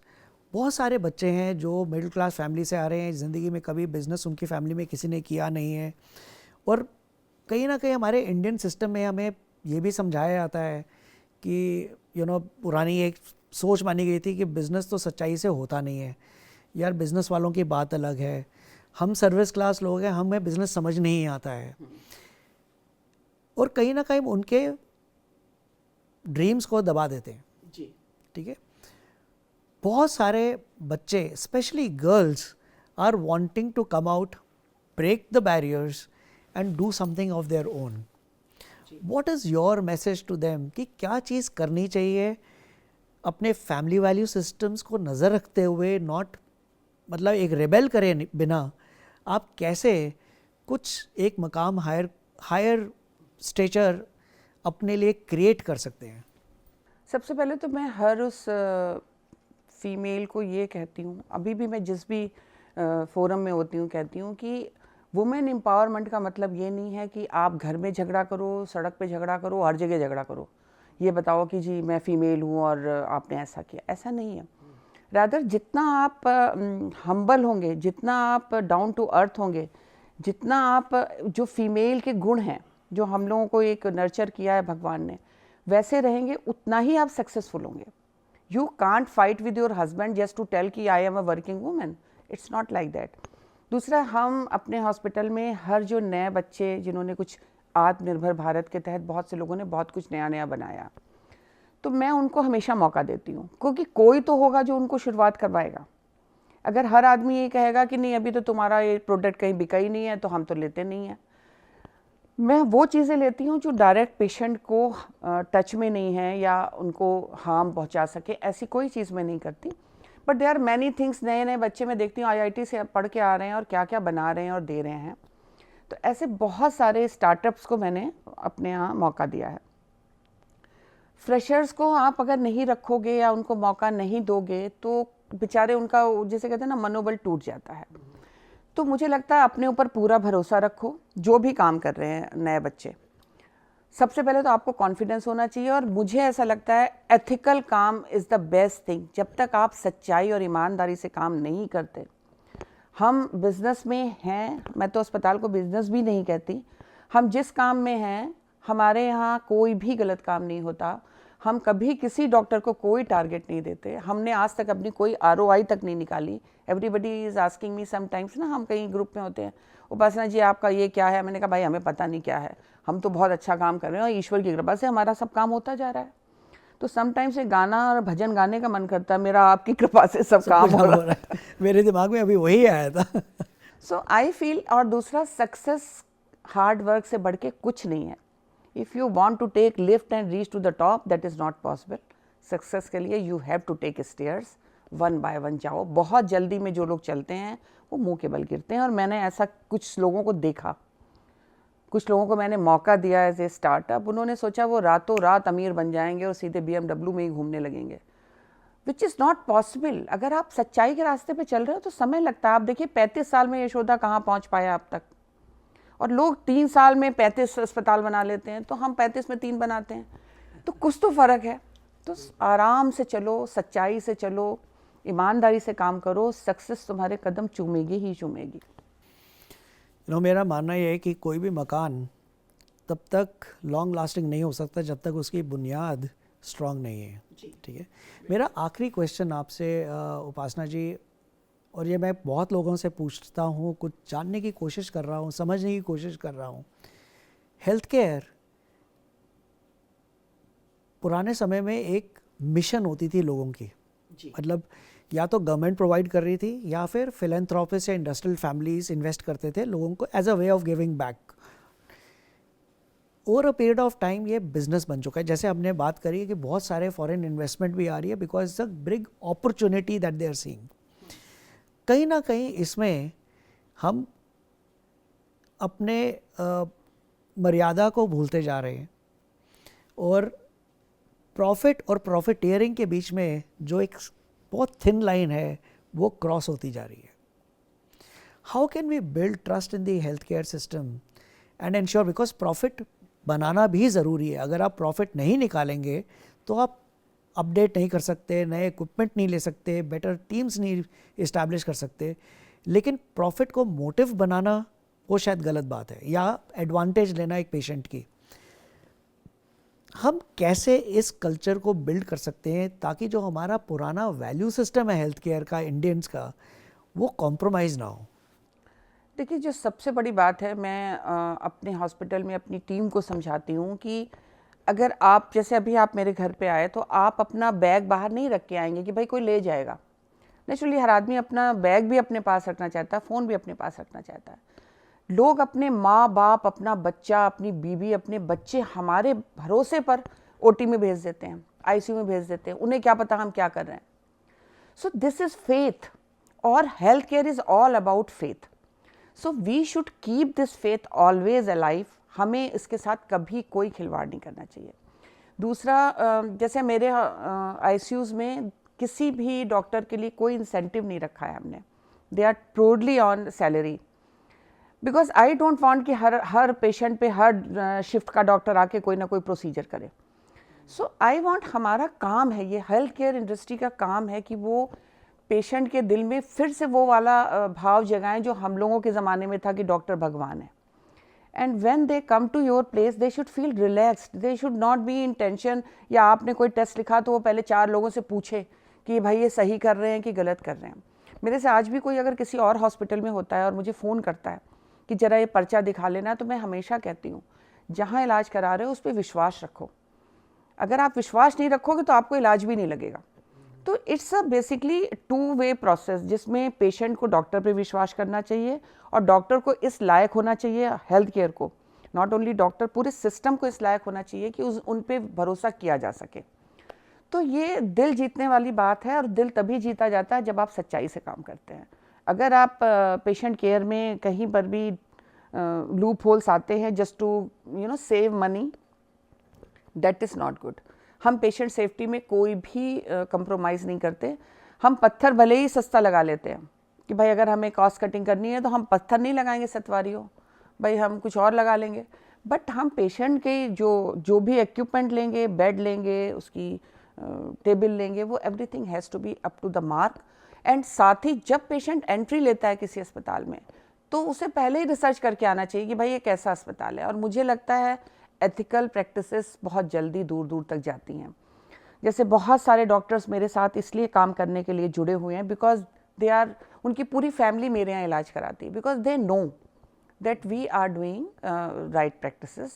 बहुत सारे बच्चे हैं जो मिडिल क्लास फैमिली से आ रहे हैं, ज़िंदगी में कभी बिजनेस उनकी फैमिली में किसी ने किया नहीं है, और कहीं ना कहीं हमारे इंडियन सिस्टम में हमें ये भी समझाया जाता है कि पुरानी एक सोच मानी गई थी कि बिज़नेस तो सच्चाई से होता नहीं है, यार बिज़नेस वालों की बात अलग है, हम सर्विस क्लास लोग हैं, हमें बिज़नेस समझ नहीं आता है. और कहीं ना कहीं उनके ड्रीम्स को दबा देते हैं. ठीक है, बहुत सारे बच्चे, specially girls, are wanting to come out, break the barriers and do something of their own. What is your message to them कि क्या चीज़ करनी चाहिए अपने फैमिली वैल्यू सिस्टम्स को नज़र रखते हुए, नॉट मतलब एक रेबेल करे बिना, आप कैसे कुछ एक मकाम हायर स्टेचर अपने लिए क्रिएट कर सकते हैं? सबसे पहले तो मैं हर उस फीमेल को ये कहती हूँ, अभी भी मैं जिस भी फोरम में होती हूँ कहती हूँ कि वुमेन एम्पावरमेंट का मतलब ये नहीं है कि आप घर में झगड़ा करो, सड़क पे झगड़ा करो, हर जगह झगड़ा करो, ये बताओ कि जी मैं फीमेल हूँ और आपने ऐसा किया. ऐसा नहीं है. रादर जितना आप हम्बल होंगे, जितना आप डाउन टू अर्थ होंगे, जितना आप जो फीमेल के गुण हैं जो हम लोगों को एक नर्चर किया है भगवान ने, वैसे रहेंगे, उतना ही आप सक्सेसफुल होंगे. You can't fight with your husband just to tell कि I am a working women. It's not like that. दूसरा, हम अपने हॉस्पिटल में हर जो नए बच्चे जिन्होंने कुछ आत्मनिर्भर भारत के तहत बहुत से लोगों ने बहुत कुछ नया नया बनाया, तो मैं उनको हमेशा मौका देती हूँ, क्योंकि कोई तो होगा जो उनको शुरुआत करवाएगा. अगर हर आदमी ये कहेगा कि नहीं अभी तो तुम्हारा ये प्रोडक्ट कहीं बिका ही नहीं है तो हम तो लेते नहीं हैं, मैं वो चीज़ें लेती हूँ जो डायरेक्ट पेशेंट को टच में नहीं है या उनको हार्म पहुँचा सके, ऐसी कोई चीज़ मैं नहीं करती. But there are many things. नए नए बच्चे मैं देखती हूँ IIT से पढ़ के आ रहे हैं और क्या क्या बना रहे हैं और दे रहे हैं. तो ऐसे बहुत सारे स्टार्टअप्स को मैंने अपने यहाँ मौका दिया है. फ्रेशर्स को आप अगर नहीं रखोगे या उनको मौका नहीं दोगे तो बेचारे उनका, जैसे कहते हैं ना, मनोबल टूट जाता है. तो मुझे लगता है अपने ऊपर पूरा भरोसा रखो. जो भी काम कर रहे हैं नए बच्चे, सबसे पहले तो आपको कॉन्फिडेंस होना चाहिए. और मुझे ऐसा लगता है एथिकल काम इज़ द बेस्ट थिंग. जब तक आप सच्चाई और ईमानदारी से काम नहीं करते, हम बिज़नेस में हैं, मैं तो अस्पताल को बिज़नेस भी नहीं कहती, हम जिस काम में हैं, हमारे यहाँ कोई भी गलत काम नहीं होता. हम कभी किसी डॉक्टर को कोई टारगेट नहीं देते. हमने आज तक अपनी कोई ROI तक नहीं निकाली. Everybody is asking me sometimes ना, हम कहीं ग्रुप में होते हैं, उपासना जी आपका ये क्या है? मैंने कहा भाई हमें पता नहीं क्या है, हम तो बहुत अच्छा काम कर रहे हैं और ईश्वर की कृपा से हमारा सब काम होता जा रहा है. तो समटाइम्स एक गाना और भजन गाने का मन करता है, मेरा आपकी कृपा से सब काम हो रहा है. मेरे दिमाग में अभी वही आया था. सो आई फील. और दूसरा, सक्सेस हार्ड वर्क से बढ़ के कुछ नहीं है. If you want to take lift and reach to the top, that is not possible. Success के लिए you have to take stairs, one by one जाओ. बहुत जल्दी में जो लोग चलते हैं वो मुंह के बल गिरते हैं. और मैंने ऐसा कुछ लोगों को देखा, कुछ लोगों को मैंने मौका दिया एज ए स्टार्टअप. उन्होंने सोचा वो रातों रात अमीर बन जाएंगे और सीधे BMW में ही घूमने लगेंगे, विच इज़ नॉट पॉसिबल. अगर आप सच्चाई के रास्ते पे चल रहे हो तो समय लगता है. आप देखिए 35 साल में यशोदा कहाँ पहुँच पाया अब तक, और लोग 3 साल में 35 अस्पताल बना लेते हैं, तो हम 35 में 3 बनाते हैं. तो कुछ तो फ़र्क है. तो आराम से चलो, सच्चाई से चलो, ईमानदारी से काम करो, सक्सेस तुम्हारे कदम चूमेगी ही चूमेगी. मेरा मानना ये है कि कोई भी मकान तब तक लॉन्ग लास्टिंग नहीं हो सकता जब तक उसकी बुनियाद स्ट्रांग नहीं है. ठीक है. मेरा आखिरी क्वेश्चन आपसे उपासना जी, और ये मैं बहुत लोगों से पूछता हूँ, कुछ जानने की कोशिश कर रहा हूँ, समझने की कोशिश कर रहा हूँ. हेल्थ केयर पुराने समय में एक मिशन होती थी लोगों की, मतलब या तो गवर्नमेंट प्रोवाइड कर रही थी या फिर फिलेंथ्रोपिस्ट या इंडस्ट्रियल फैमिलीज इन्वेस्ट करते थे लोगों को as a way of giving back. Over a period of time ये बिजनेस बन चुका है. जैसे हमने बात करी है कि बहुत सारे फॉरेन इन्वेस्टमेंट भी आ रही है because it's a big opportunity that they are seeing. कहीं ना कहीं इसमें हम अपने मर्यादा को भूलते जा रहे हैं और प्रॉफिट और प्रॉफिटियरिंग के बीच में जो एक बहुत थिन लाइन है वो क्रॉस होती जा रही है. How can we build trust in the health care system and ensure, because profit बनाना भी ज़रूरी है. अगर आप प्रॉफिट नहीं निकालेंगे तो आप अपडेट नहीं कर सकते, नए इक्विपमेंट नहीं ले सकते, बेटर टीम्स नहीं इस्टेब्लिश कर सकते. लेकिन प्रॉफिट को मोटिव बनाना वो शायद गलत बात है, या एडवांटेज लेना एक पेशेंट की. हम कैसे इस कल्चर को बिल्ड कर सकते हैं ताकि जो हमारा पुराना वैल्यू सिस्टम है हेल्थ केयर का, इंडियंस का, वो कॉम्प्रोमाइज़ ना हो? देखिए, जो सबसे बड़ी बात है, मैं अपने हॉस्पिटल में अपनी टीम को समझाती हूँ कि अगर आप, जैसे अभी आप मेरे घर पे आए तो आप अपना बैग बाहर नहीं रख के आएंगे कि भाई कोई ले जाएगा. नेचुरली हर आदमी अपना बैग भी अपने पास रखना चाहता है, फ़ोन भी अपने पास रखना चाहता है. लोग अपने माँ बाप, अपना बच्चा, अपनी बीवी, अपने बच्चे हमारे भरोसे पर ओटी में भेज देते हैं, आईसीयू में भेज देते हैं. उन्हें क्या पता हम क्या कर रहे हैं. सो दिस इज़ फेथ, और health care is all about faith. So we should keep this faith always alive. हमें इसके साथ कभी कोई खिलवाड़ नहीं करना चाहिए. दूसरा, जैसे मेरे आईसीयूज़ में किसी भी डॉक्टर के लिए कोई इंसेंटिव नहीं रखा है हमने. They are proudly on salary, because I don't want कि हर पेशेंट पे हर शिफ्ट का डॉक्टर आके कोई ना कोई प्रोसीजर करे. सो आई वांट, हमारा काम है, ये हेल्थ केयर इंडस्ट्री का काम है कि वो पेशेंट के दिल में फिर से वो वाला भाव जगाएं जो हम लोगों के ज़माने में था कि डॉक्टर भगवान है. And when they come to your place they should feel relaxed, they should not be in tension. या आपने कोई टेस्ट लिखा तो वो पहले 4 लोगों से पूछे कि भाई ये सही कर रहे हैं कि गलत कर रहे हैं. मेरे से आज भी कोई अगर किसी और हॉस्पिटल में होता है और मुझे फ़ोन करता है कि ज़रा ये पर्चा दिखा लेना, तो मैं हमेशा कहती हूँ जहाँ इलाज करा रहे हो उस पर विश्वास रखो. अगर आप विश्वास नहीं रखोगे तो आपको इलाज भी नहीं लगेगा. तो it's a basically two way process, जिसमें पेशेंट को डॉक्टर पे विश्वास करना चाहिए और डॉक्टर को इस लायक होना चाहिए, हेल्थ केयर को, नॉट ओनली डॉक्टर, पूरे सिस्टम को इस लायक होना चाहिए कि उन पे भरोसा किया जा सके. तो ये दिल जीतने वाली बात है, और दिल तभी जीता जाता है जब आप सच्चाई से काम करते हैं. अगर आप पेशेंट केयर में कहीं पर भी लूप होल्स आते हैं just to save money, that is not good. हम पेशेंट सेफ्टी में कोई भी कंप्रोमाइज़ नहीं करते. हम पत्थर भले ही सस्ता लगा लेते हैं कि भाई अगर हमें कॉस्ट कटिंग करनी है तो हम पत्थर नहीं लगाएंगे सतवारियों, भाई हम कुछ और लगा लेंगे. बट हम पेशेंट के जो भी इक्विपमेंट लेंगे, बेड लेंगे, उसकी टेबल लेंगे, वो everything has to be up to the mark. And साथ ही जब पेशेंट एंट्री लेता है किसी अस्पताल में तो उसे पहले ही रिसर्च करके आना चाहिए कि भाई ये कैसा अस्पताल है. और मुझे लगता है एथिकल प्रैक्टिसेस बहुत जल्दी दूर दूर तक जाती हैं. जैसे बहुत सारे डॉक्टर्स मेरे साथ इसलिए काम करने के लिए जुड़े हुए हैं बिकॉज दे आर, उनकी पूरी फैमिली मेरे यहाँ इलाज कराती है, because they know that we are doing right practices.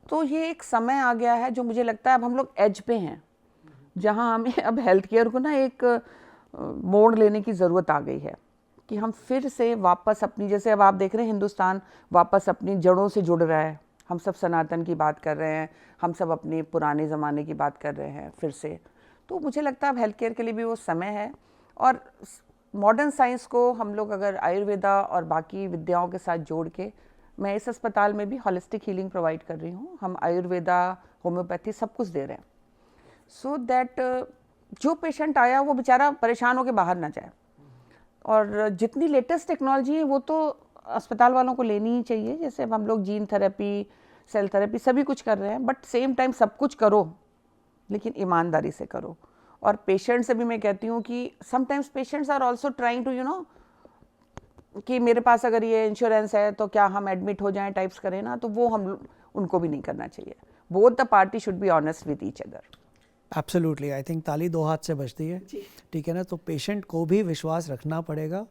तो ये एक समय आ गया है जो मुझे लगता है अब हम लोग एज पे हैं, जहाँ हमें अब हेल्थ केयर को ना एक मोड़ लेने की ज़रूरत आ गई है कि हम फिर से वापस अपनी, जैसे अब आप देख रहे हैं हिंदुस्तान वापस अपनी जड़ों से जुड़ रहा है. हम सब सनातन की बात कर रहे हैं, हम सब अपने पुराने ज़माने की बात कर रहे हैं फिर से. तो मुझे लगता है अब हेल्थ केयर के लिए भी वो समय है. और मॉडर्न साइंस को हम लोग अगर आयुर्वेदा और बाकी विद्याओं के साथ जोड़ के, मैं इस अस्पताल में भी हॉलिस्टिक हीलिंग प्रोवाइड कर रही हूँ. हम आयुर्वेदा, होम्योपैथी सब कुछ दे रहे हैं, सो दैट जो पेशेंट आया वो बेचारा परेशान होकर बाहर ना जाए. और जितनी लेटेस्ट टेक्नोलॉजी है वो तो अस्पताल वालों को लेनी ही चाहिए. जैसे अब हम लोग जीन थेरेपी, सेल थेरेपी सभी कुछ कर रहे हैं, बट सेम टाइम सब कुछ करो लेकिन ईमानदारी से करो. और पेशेंट से भी मैं कहती हूँ कि sometimes patients are also trying to कि मेरे पास अगर ये इंश्योरेंस है तो क्या हम एडमिट हो जाएं टाइप्स करें ना, तो वो हम उनको भी नहीं करना चाहिए. Both the party should be honest with each other. Absolutely, I think ताली 2 हाथ से बजती है, ठीक है ना. तो पेशेंट को भी विश्वास रखना पड़ेगा,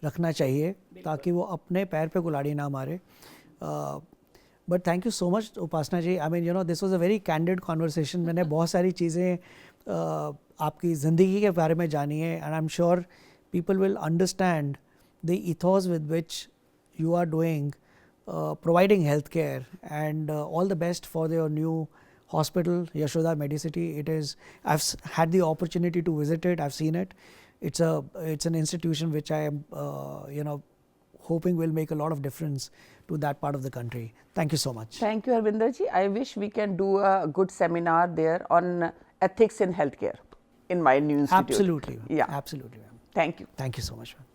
रखना चाहिए, ताकि वो अपने पैर पे कुल्हाड़ी ना मारे. But thank you so much Upasana ji. I mean this was a very candid conversation. मैंने बहुत सारी चीज़ें आपकी ज़िंदगी के बारे में जानिए, and I am sure people will understand the ethos with which you are doing providing healthcare, and all the best for your new hospital, Yashoda Medicity. It is, I've had the opportunity to visit it, I've seen it. It's an institution which I am hoping will make a lot of difference to that part of the country. Thank you so much. Thank you, Harvinder ji. I wish we can do a good seminar there on ethics in healthcare in my new institute. Absolutely. Yeah. Absolutely, ma'am. Thank you. Thank you so much, ma'am.